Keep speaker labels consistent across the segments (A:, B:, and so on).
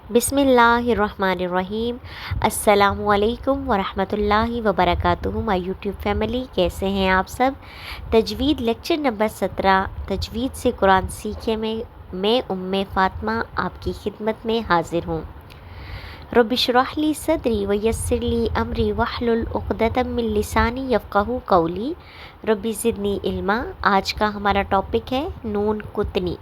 A: बिस्मिल्लाहिर्रहमानिर्रहीम। अस्सलामु अलैकुम वरहमतुल्लाहि वबरकातुहू। माय यूट्यूब फैमिली, कैसे हैं आप सब। तजवीद लेक्चर नंबर 17 तजवीद से कुरान सीखे में मैं उम्मे फ़ातिमा आपकी खिदमत में हाज़िर हूँ। रब्बि इश्रह ली सदरी व यस्सिर ली अमरी वहलुल उक़दतम मिन लिसानी यफ़क़हू क़ौली रब्बि ज़िदनी इल्मा। आज का हमारा टॉपिक है नून कुतनी।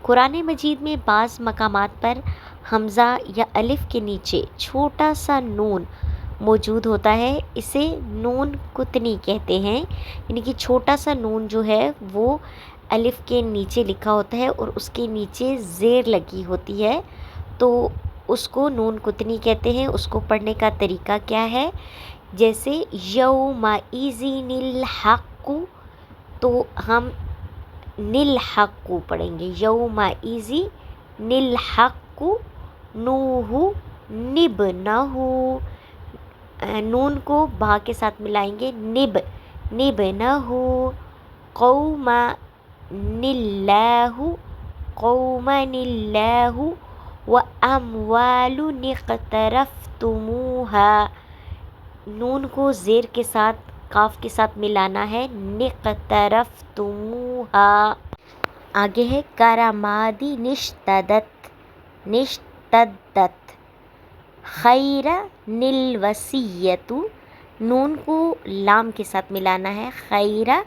A: कुरान मजीद में बाज़ मकामात पर हमज़ा या अलिफ़ के नीचे छोटा सा नून मौजूद होता है, इसे नून कुतनी कहते हैं। यानी कि छोटा सा नून जो है वो अलिफ़ के नीचे लिखा होता है और उसके नीचे ज़ेर लगी होती है, तो उसको नून कुतनी कहते हैं। उसको पढ़ने का तरीका क्या है, जैसे यौमइज़िनिल हक़्क़ु, तो हम निल हक़्क़ु पढ़ेंगे। यौमइज़िनिल हक़्क़ु नूहु निब्नहु, नून को बा के साथ मिलाएंगे, निब्नहु। कौमनिल्लाहु व अम्वालुन इक़्तरफ़्तुमूहा, नून को ज़ेर के साथ काफ के साथ मिलाना है, निक़्तरफ़्तुमूहा। आगे है करामादी निश्तदत खैरा निल वसीयतु, नून को लाम के साथ मिलाना है, खैरा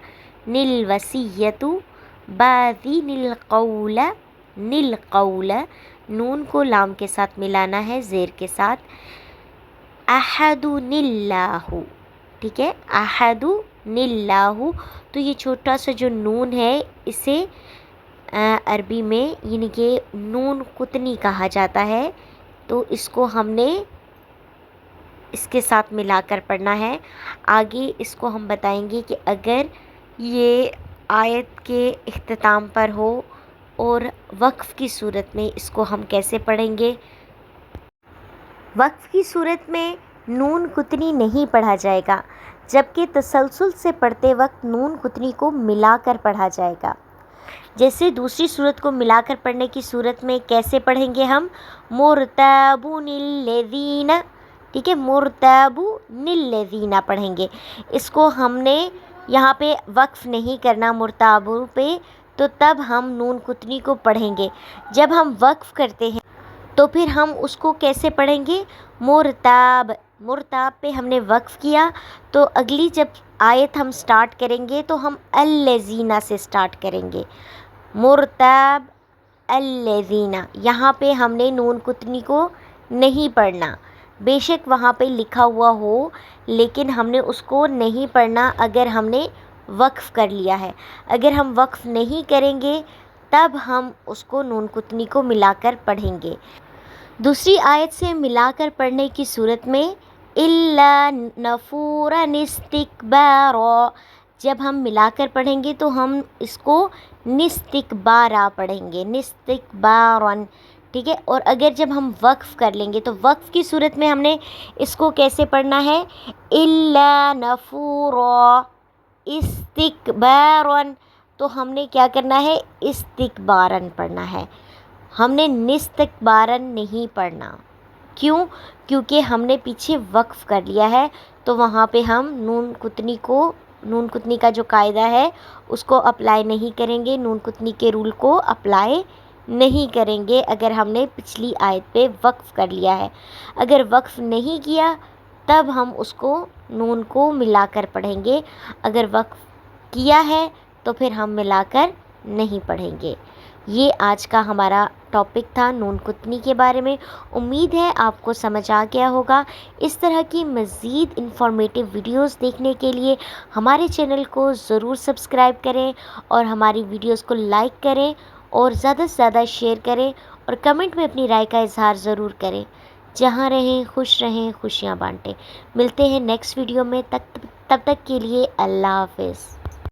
A: निल वसीयतु। बादी निल कौला, नून को लाम के साथ मिलाना है, ज़ेर के साथ। अहदु निल्लाहु, ठीक है, अहदु निल्लाहु। तो ये छोटा सा जो नून है इसे अरबी में यानी कि नून कुतनी कहा जाता है, तो इसको हमने इसके साथ मिलाकर पढ़ना है। आगे इसको हम बताएंगे कि अगर ये आयत के इख्तिताम पर हो और वक्फ़ की सूरत में इसको हम कैसे पढ़ेंगे। वक्फ़ की सूरत में नून कुतनी नहीं पढ़ा जाएगा, जबकि तसलसल से पढ़ते वक्त नून कुतनी को मिलाकर पढ़ा जाएगा। जैसे दूसरी सूरत को मिलाकर पढ़ने की सूरत में कैसे पढ़ेंगे हम, मुर्ताबुनिल्लज़ीना, ठीक है, मुर्ताबुनिल्लज़ीना पढ़ेंगे। इसको हमने यहाँ पे वक्फ़ नहीं करना मुर्ताबु पे, तो तब हम नून कुतनी को पढ़ेंगे। जब हम वक्फ़ करते हैं तो फिर हम उसको कैसे पढ़ेंगे, मुर्ताब पे हमने वक्फ़ किया, तो अगली जब आयत हम स्टार्ट करेंगे तो हम अल्लज़ीना से स्टार्ट करेंगे, मुर्ताब अल्लज़ीना। यहाँ पे हमने नून कुतनी को नहीं पढ़ना, बेशक वहाँ पे लिखा हुआ हो, लेकिन हमने उसको नहीं पढ़ना अगर हमने वक्फ़ कर लिया है। अगर हम वक्फ़ नहीं करेंगे तब हम उसको नून कुतनी को मिलाकर पढ़ेंगे। दूसरी आयत से मिलाकर पढ़ने की सूरत में इल्ला नफूरा निस्तिकबारा, जब हम मिलाकर पढ़ेंगे तो हम इसको निस्तिकबारा पढ़ेंगे, निस्तिकबारन, ठीक है। और अगर जब हम वक्फ़ कर लेंगे तो वक्फ़ की सूरत में हमने इसको कैसे पढ़ना है, इल्ला नफूरा इस्तिकबारन, तो हमने क्या करना है, इस्तिकबारन पढ़ना है, हमने निस्तिकबारन नहीं पढ़ना। क्यों, क्योंकि हमने पीछे वक्फ़ कर लिया है, तो वहाँ पे हम नून कुतनी का जो कायदा है उसको अप्लाई नहीं करेंगे, नून कुतनी के रूल को अप्लाई नहीं करेंगे अगर हमने पिछली आयत पे वक्फ़ कर लिया है। अगर वक्फ़ नहीं किया तब हम उसको नून को मिलाकर पढ़ेंगे, अगर वक्फ़ किया है तो फिर हम मिलाकर नहीं पढ़ेंगे। ये आज का हमारा टॉपिक था नून कुतनी के बारे में। उम्मीद है आपको समझ आ गया होगा। इस तरह की मज़ीद इन्फॉर्मेटिव वीडियोस देखने के लिए हमारे चैनल को ज़रूर सब्सक्राइब करें और हमारी वीडियोस को लाइक करें और ज़्यादा से ज़्यादा शेयर करें और कमेंट में अपनी राय का इज़हार ज़रूर करें। जहाँ रहें खुश रहें, खुशियाँ बांटें। मिलते हैं नेक्स्ट वीडियो में, तब तक के लिए अल्लाह हाफ़िज़।